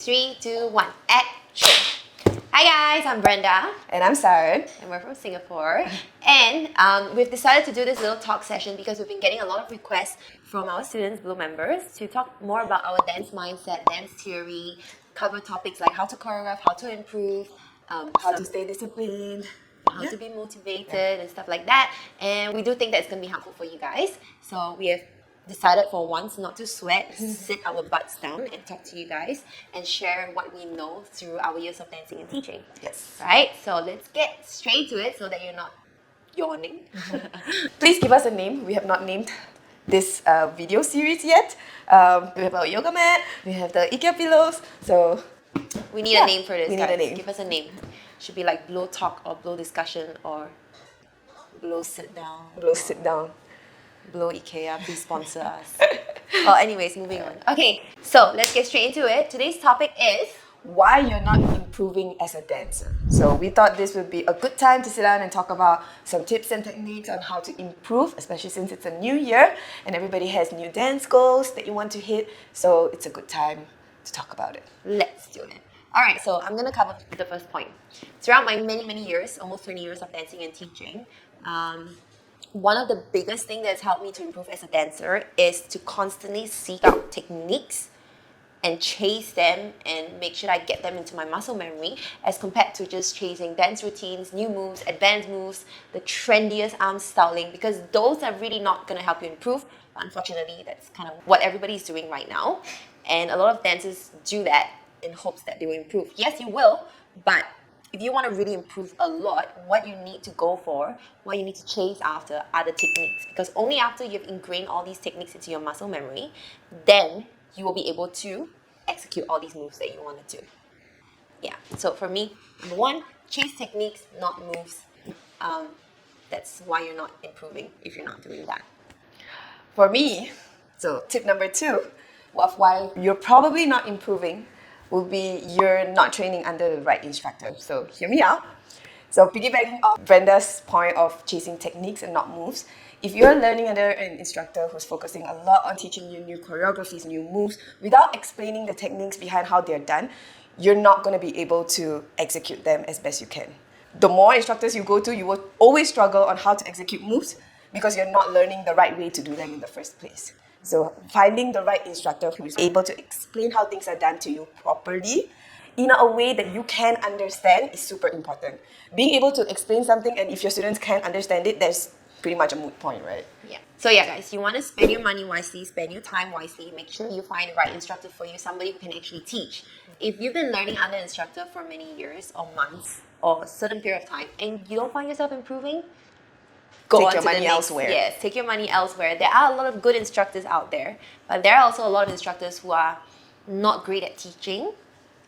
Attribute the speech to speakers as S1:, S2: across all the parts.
S1: 3, 2, 1, action! Hi guys, I'm Brenda.
S2: And I'm Sarah.
S1: And we're from Singapore. And we've decided to do this little talk session because we've been getting a lot of requests from our students, BLO members, to talk more about our dance mindset, dance theory, cover topics like how to choreograph, how to improve,
S2: How to stay disciplined.
S1: how to be motivated and stuff like that. And we do think that it's going to be helpful for you guys. So we have decided for once not to sweat, sit our butts down and talk to you guys and share what we know through our years of dancing and teaching.
S2: Yes.
S1: Right? So let's get straight to it so that you're not yawning.
S2: Please give us a name. We have not named this video series yet. We have our yoga mat. We have the IKEA pillows. So
S1: We need a name for this,
S2: we need
S1: guys.
S2: a name.
S1: Give us a name. Should be like BLO talk or BLO discussion or BLO sit down.
S2: BLO sit down.
S1: BLO IKEA, please sponsor us. Well, anyways, moving on. Okay, so let's get straight into it. Today's topic is
S2: Why you're not improving as a dancer. So we thought this would be a good time to sit down and talk about some tips and techniques on how to improve, especially since it's a new year and everybody has new dance goals that you want to hit. So it's a good time to talk about it.
S1: let's do it. Alright, so I'm going to cover the first point. Throughout my many years, almost 20 years of dancing and teaching, one of the biggest things that's helped me to improve as a dancer is to constantly seek out techniques and chase them and make sure I get them into my muscle memory as compared to just chasing dance routines, new moves, advanced moves, the trendiest arm styling, because those are really not going to help you improve. But unfortunately, that's kind of what everybody's doing right now. And a lot of dancers do that in hopes that they will improve. Yes, you will, but if you want to really improve a lot, what you need to go for, what you need to chase after are the techniques. Because only after you've ingrained all these techniques into your muscle memory, then you will be able to execute all these moves that you want to do. Yeah, so for me, number one, chase techniques, not moves. That's why you're not improving if you're not doing that.
S2: For me, so tip number 2 of why you're probably not improving will be you're not training under the right instructor. So hear me out. So piggybacking off Brenda's point of chasing techniques and not moves, if you're learning under an instructor who's focusing a lot on teaching you new choreographies, new moves, without explaining the techniques behind how they're done, you're not going to be able to execute them as best you can. The more instructors you go to, you will always struggle on how to execute moves because you're not learning the right way to do them in the first place. So finding the right instructor who is able to explain how things are done to you properly in a way that you can understand is super important. Being able to explain something, and if your students can't understand it, that's pretty much a moot point, right?
S1: Yeah. So yeah, guys, you want to spend your money wisely, spend your time wisely, make sure you find the right instructor for you, somebody who can actually teach. If you've been learning under an instructor for many years or months or a certain period of time and you don't find yourself improving, go
S2: Take
S1: on
S2: your
S1: to the
S2: money
S1: next.
S2: elsewhere.
S1: Yes, take your money elsewhere. There are a lot of good instructors out there, but there are also a lot of instructors who are not great at teaching.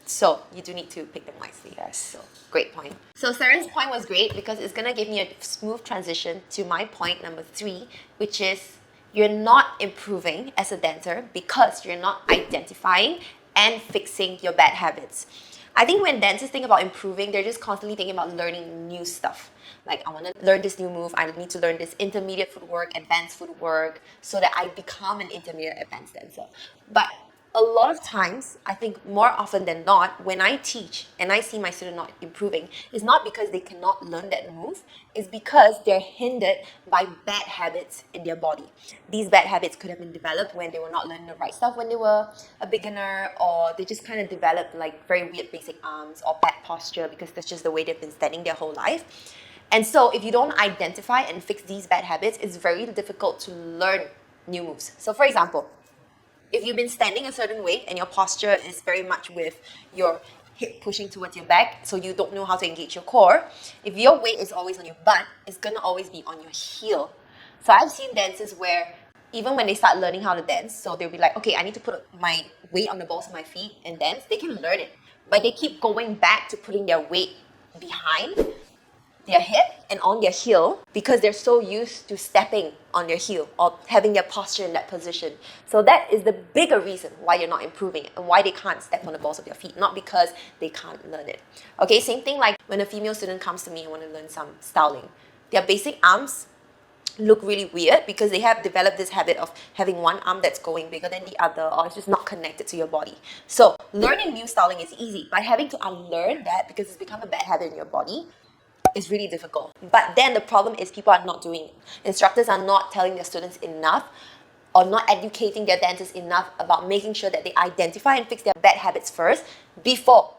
S1: So you do need to pick them wisely.
S2: Yes.
S1: So great point. So Sarah's point was great because it's gonna give me a smooth transition to my point number 3, which is you're not improving as a dancer because you're not identifying and fixing your bad habits. I think when dancers think about improving, they're just constantly thinking about learning new stuff. Like, I want to learn this new move, I need to learn this intermediate footwork, advanced footwork, so that I become an intermediate advanced dancer. But a lot of times, I think more often than not, when I teach and I see my student not improving, it's not because they cannot learn that move, it's because they're hindered by bad habits in their body. These bad habits could have been developed when they were not learning the right stuff when they were a beginner, or they just kind of developed like very weird basic arms or bad posture because that's just the way they've been standing their whole life. And so if you don't identify and fix these bad habits, it's very difficult to learn new moves. So for example, if you've been standing a certain way and your posture is very much with your hip pushing towards your back, so you don't know how to engage your core, if your weight is always on your butt, it's going to always be on your heel. So I've seen dancers where even when they start learning how to dance, so they'll be like, okay, I need to put my weight on the balls of my feet and dance. They can learn it, but they keep going back to putting their weight behind their hip and on their heel because they're so used to stepping on their heel or having their posture in that position. So that is the bigger reason why you're not improving and why they can't step on the balls of their feet, not because they can't learn it. Okay, same thing like when a female student comes to me and want to learn some styling. Their basic arms look really weird because they have developed this habit of having one arm that's going bigger than the other, or it's just not connected to your body. So learning new styling is easy, but having to unlearn that because it's become a bad habit in your body is really difficult. But then the problem is people are not doing it. Instructors are not telling their students enough or not educating their dancers enough about making sure that they identify and fix their bad habits first before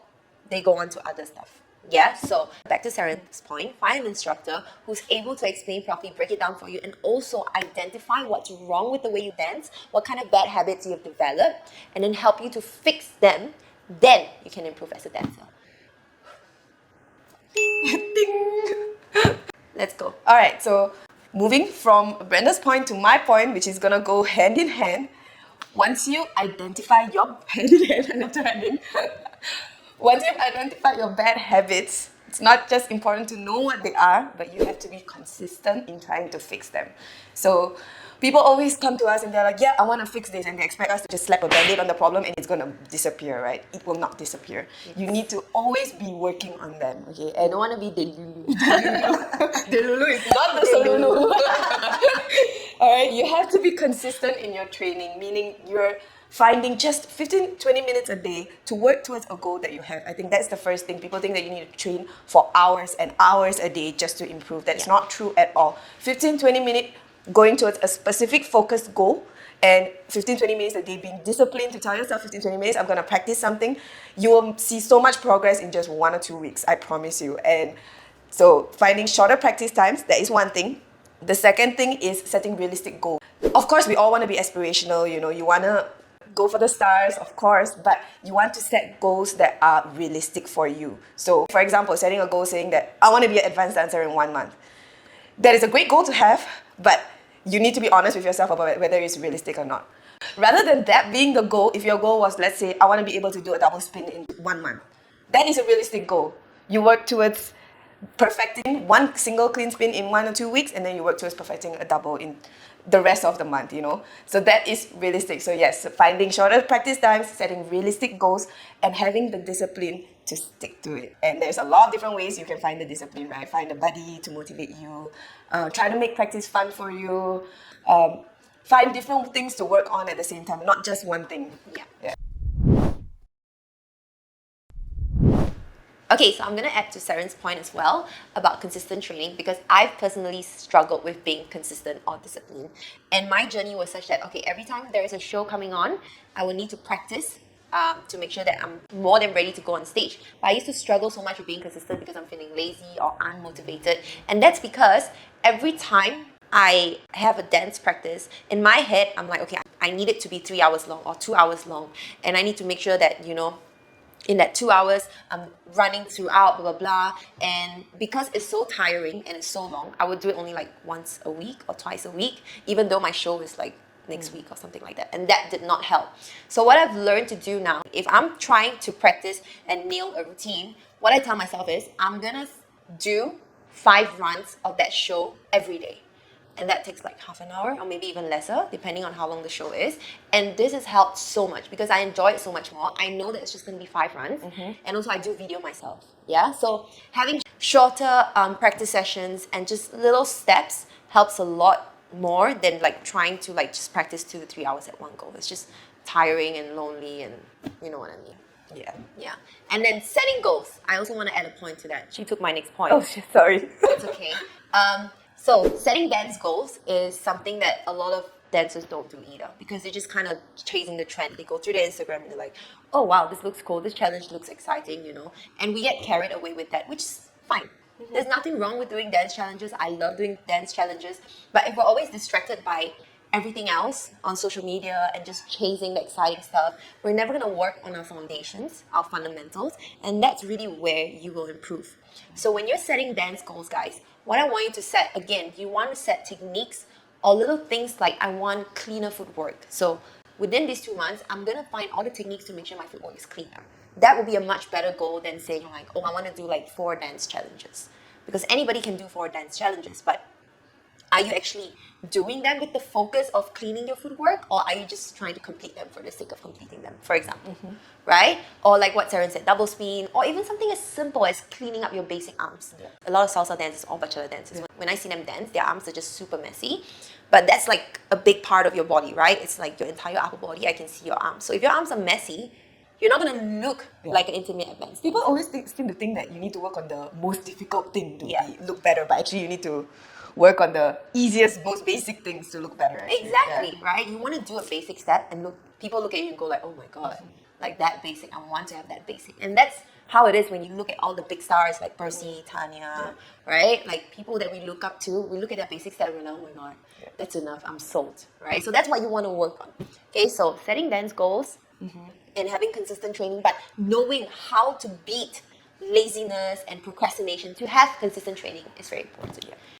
S1: they go on to other stuff. Yeah, so back to Saren's point, find an instructor who's able to explain properly, break it down for you, and also identify what's wrong with the way you dance, what kind of bad habits you've developed, and then help you to fix them. Then you can improve as a dancer. Let's go.
S2: All right, so moving from Brenda's point to my point, which is gonna go hand in hand. Once you identify your once you've identified your bad habits, it's not just important to know what they are, but you have to be consistent in trying to fix them. So people always come to us and they're like, yeah, I want to fix this, and they expect us to just slap a band-aid on the problem and it's going to disappear, right? It will not disappear. Yes. You need to always be working on them, okay? And
S1: I don't want to be Delulu.
S2: Delulu is not the Solulu. Alright, you have to be consistent in your training, meaning you're finding just 15-20 minutes a day to work towards a goal that you have. I think that's the first thing. People think that you need to train for hours and hours a day just to improve. That's not true at all. 15-20 minutes going towards a specific focused goal, and 15-20 minutes a day being disciplined to tell yourself 15-20 minutes I'm going to practice something, you will see so much progress in just 1 or 2 weeks, I promise you. And so finding shorter practice times, that is one thing. The second thing is setting realistic goals. Of course, we all want to be aspirational, you want to go for the stars, of course, but you want to set goals that are realistic for you. So, for example, setting a goal saying that I want to be an advanced dancer in 1 month. That is a great goal to have, but you need to be honest with yourself about whether it's realistic or not. Rather than that being the goal, if your goal was, let's say, I want to be able to do a double spin in 1 month, that is a realistic goal. You work towards perfecting one single clean spin in 1 or 2 weeks, and then you work towards perfecting a double in the rest of the month, So that is realistic. So yes, finding shorter practice times, setting realistic goals, and having the discipline to stick to it. And there's a lot of different ways you can find the discipline, right? Find a buddy to motivate you, try to make practice fun for you, find different things to work on at the same time, not just one thing. Yeah.
S1: Okay, so I'm going to add to Saren's point as well about consistent training, because I've personally struggled with being consistent or disciplined. And my journey was such that, okay, every time there is a show coming on, I will need to practice to make sure that I'm more than ready to go on stage. But I used to struggle so much with being consistent because I'm feeling lazy or unmotivated. And that's because every time I have a dance practice, in my head, I'm like, okay, I need it to be 3 hours long or 2 hours long. And I need to make sure that, in that 2 hours, I'm running throughout, blah, blah, blah. And because it's so tiring and it's so long, I would do it only like once a week or twice a week, even though my show is like next week or something like that. And that did not help. So what I've learned to do now, if I'm trying to practice and nail a routine, what I tell myself is I'm gonna do 5 runs of that show every day. And that takes like half an hour or maybe even lesser, depending on how long the show is. And this has helped so much because I enjoy it so much more. I know that it's just going to be 5 runs. And also I do video myself. Yeah. So having shorter practice sessions and just little steps helps a lot more than like trying to like just practice 2 to 3 hours at one go. It's just tiring and lonely, and you know what I mean. Yeah. And then setting goals. I also want to add a point to that. She took my next point.
S2: Oh, shit, sorry.
S1: It's okay. So setting dance goals is something that a lot of dancers don't do either, because they're just kind of chasing the trend. They go through their Instagram and they're like, oh wow, this looks cool, this challenge looks exciting, and we get carried away with that, which is fine. There's nothing wrong with doing dance challenges. I love doing dance challenges, but if we're always distracted by everything else on social media and just chasing the exciting stuff, we're never going to work on our foundations, our fundamentals, and that's really where you will improve. So when you're setting dance goals, guys, what I want you to set, again, you want to set techniques or little things like I want cleaner footwork. So within these 2 months, I'm going to find all the techniques to make sure my footwork is cleaner. That would be a much better goal than saying like, oh, I want to do like 4 dance challenges. Because anybody can do 4 dance challenges, but Are you actually doing them with the focus of cleaning your footwork, or are you just trying to complete them for the sake of completing them, for example, right? Or like what Saren said, double spin, or even something as simple as cleaning up your basic arms. A lot of salsa dancers or bachata dancers, when I see them dance, their arms are just super messy. But that's like a big part of your body, right? It's like your entire upper body. I can see your arms. So if your arms are messy, you're not gonna look like an intermediate advanced.
S2: People always seem to think that you need to work on the most difficult thing to
S1: Yeah.
S2: look better, but actually you need to work on the easiest, most basic things to look better. Actually.
S1: Exactly,
S2: Yeah.
S1: right? You want to do a basic step and look, people look at you and go like, oh my God, like that basic, I want to have that basic. And that's how it is when you look at all the big stars like Percy, Tanya, right? Like people that we look up to, we look at their basic step and we're like, oh my God, that's enough, I'm sold, right? So that's what you want to work on. Okay, so setting dance goals and having consistent training, but knowing how to beat laziness and procrastination to have consistent training is very important.